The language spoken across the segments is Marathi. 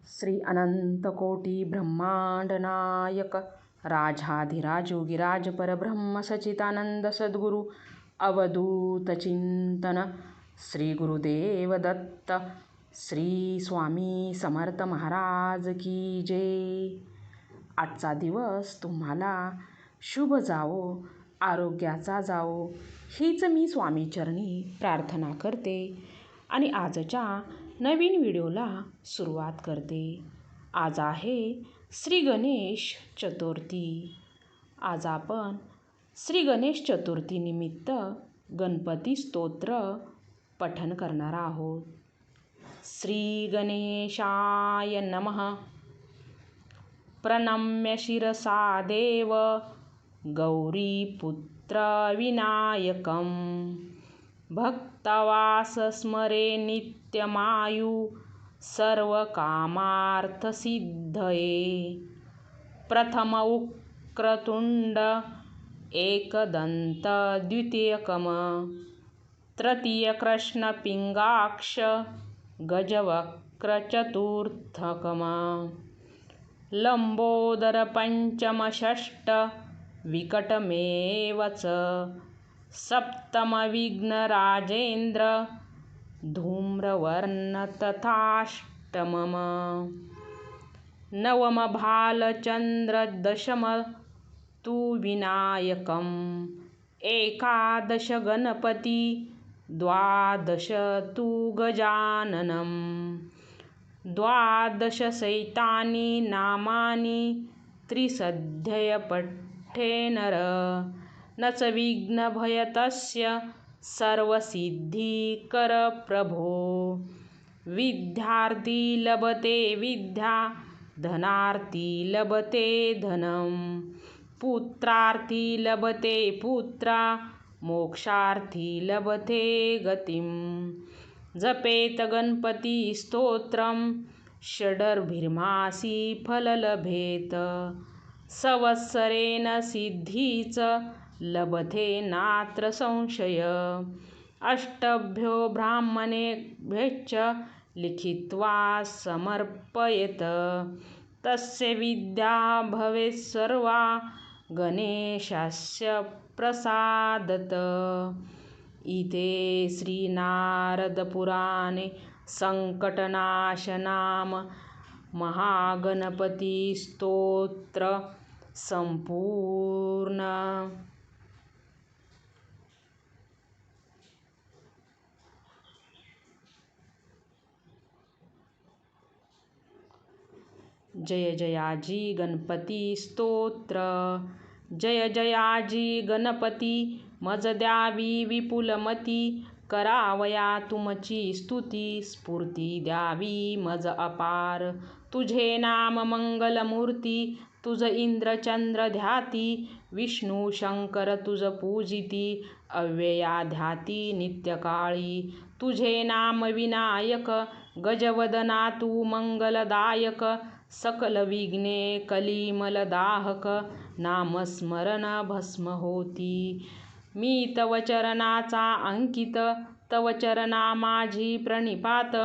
श्री अनंत कोटी ब्रह्मांड नायक राजाधिराज योगीराज परब्रह्म सच्चिदानंद सद्गुरु अवधूत चिंतन श्री गुरुदेव दत्त श्री स्वामी समर्थ महाराज की जय। आजचा दिवस तुम्हाला शुभ जावो, आरोग्याचा जावो हीच मी स्वामीचरणी प्रार्थना करते आणि आजच्या नवीन व्हिडिओला सुरुवात करते। आज आहे श्री गणेश चतुर्थी। आज आपण श्री गणेश चतुर्थी निमित्त गणपती स्तोत्र पठन करणार आहोत। श्री गणेशाय नमः। प्रणम्य शिरसा देव गौरीपुत्र विनायकं भक्तवास स्मरे नित्यमायु सर्वकामार्थसिद्धये। प्रथम उक्रतुण्ड एकदन्त द्वितीयकम तृतीय कृष्णपिङ्गाक्ष गजवक्र चतुर्थकम लंबोदर पंचम षष्ठ विकटमेव च सप्तम विघ्नराजेन्द्र धूम्रवर्ण तथाष्टमम नवम भालचन्द्र दशम तु विनायकम् एकादश गणपति द्वादश तु गजाननम् द्वादश सैतानि नामानि त्रिसध्यय पठ्ठे नर न च विघ्नभयतस्य सर्वसिद्धिकर प्रभो। विद्यार्थी लभते विद्या धनार्थी लभते धनं पुत्रार्थी लभते पुत्रा मोक्षार्थी लभते गतिं। जपेत गणपती स्तोत्रं षडर्भिर्मासी फललभेत संवत्सरेण सिद्धीच लभते नात्र संशय। अष्टभ्यो ब्राह्मणेभ्यश्च लिखित्वा समर्पयेत तस्य विद्या भवेत् सर्वा गणेशस्य प्रसादत। इति श्री नारद पुराणे संकटनाशनाम महागणपती स्तोत्र संपूर्ण। जय जयाजी गणपती स्तोत्र। जय जयाजी गणपती मज द्यावी विपुलमती करावया तुमची स्तुती स्फूर्ती द्यावी मज अपार। तुझे नाम मंगलमूर्ती तुझ इंद्र चंद्र ध्याती विष्णू शंकर तुझ पूजिती अव्यया ध्याती नित्यकाळी। तुझे नाम विनायक गजवदना तू मंगलदायक सकल विघ्ने कलिमलदाहक नामस्मरण भस्म होती। मी तव चरणाचा अंकित तव चरणा माझी प्रणिपात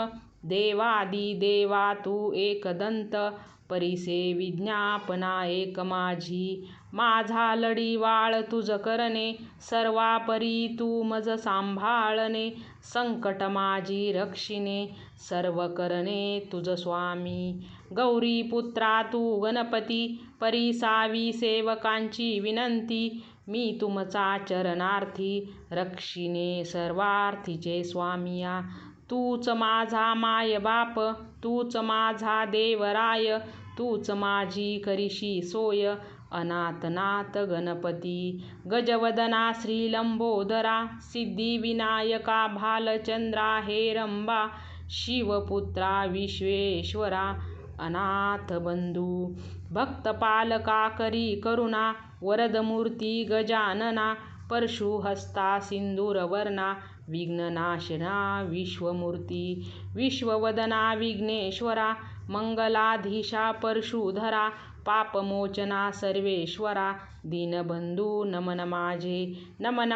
देवादी देवा तू एकदंत परिसे विज्ञापना एक माझी। माझा लढीवाळ तुझ करणे सर्वापरी तू मज सांभाळणे संकट माझी रक्षिणे सर्व करणे तुझ स्वामी। गौरीपुत्रा तू गणपती परिसावी सेवकांची विनंती मी तुमचा चरणार्थी रक्षिणे सर्वार्थीचे स्वामिया। तूच माझा माय बाप तूच माझा देवराय तूच माझी करिशी सोय अनाथनाथ गणपती। गजवदना श्री लंबोदरा सिद्धिविनायका भालचंद्रा हेरंबा शिवपुत्रा विश्वेश्वरा अनाथ बंधू भक्तपालका करी करुणा वरदमूर्ती गजानना परशुहस्ता सिंदूरवर्णा विघ्ननाशना विश्वमूर्ती। विश्ववदना विघ्नेश्वरा मंगलाधीशा परशुधरा पापमोचना सर्वेश्वरा दीनबंधू नमन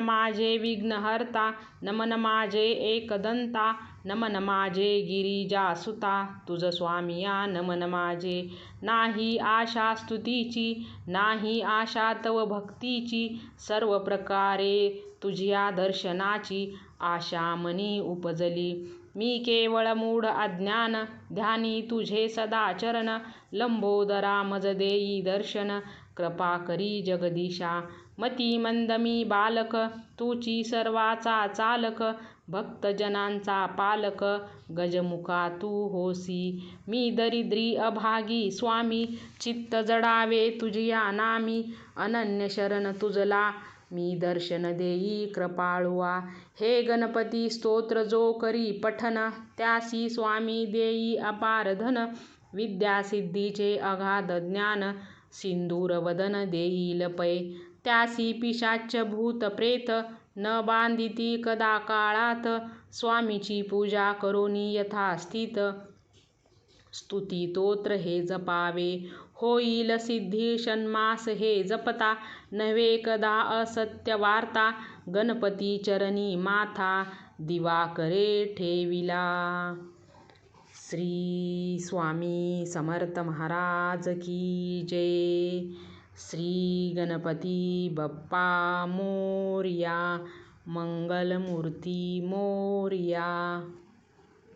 माझे विघ्नहर्ता नमन माझे एकदंता नमन माझे गिरिजासुता तुझ स्वामिया नमन माझे. नाही आशा स्तुतीची नाही आशा तव भक्तीची, सर्व प्रकारे तुझ्या दर्शनाची आशा मनी उपजली. मी केवळ मूढ अज्ञान ध्यानी तुझे सदा चरण, लंबोदरा मज देई दर्शन कृपा करी जगदीशा. मती मंद मी बालक तुची सर्वाचा चालक, भक्तजनांचा पालक गजमुखा तू होसी. मी दरिद्री अभागी स्वामी चित्त जडावे तुझिया नामी, अनन्य शरण तुझला मी दर्शन देई कृपाळुआ. हे गणपती स्तोत्र जो करी पठन, त्यासी स्वामी देई अपार धन. विद्या सिद्धीचे अगाध ज्ञान सिंदूर वदन देईल पै, त्यासी पिशाच भूत प्रेत न बांधिती कदा काळात. स्वामीची पूजा करोनी यथास्थित, स्तुती तोत्र हे जपावे होईल सिद्धी. षण्मास हे जपता नव्हे कदा असत्य वार्ता, गणपती चरणी माथा दिवाकरे ठेविला. श्री स्वामी समर्थ महाराज की जय. श्री गणपती बाप्पा मोरया. मंगलमूर्ती मोरया.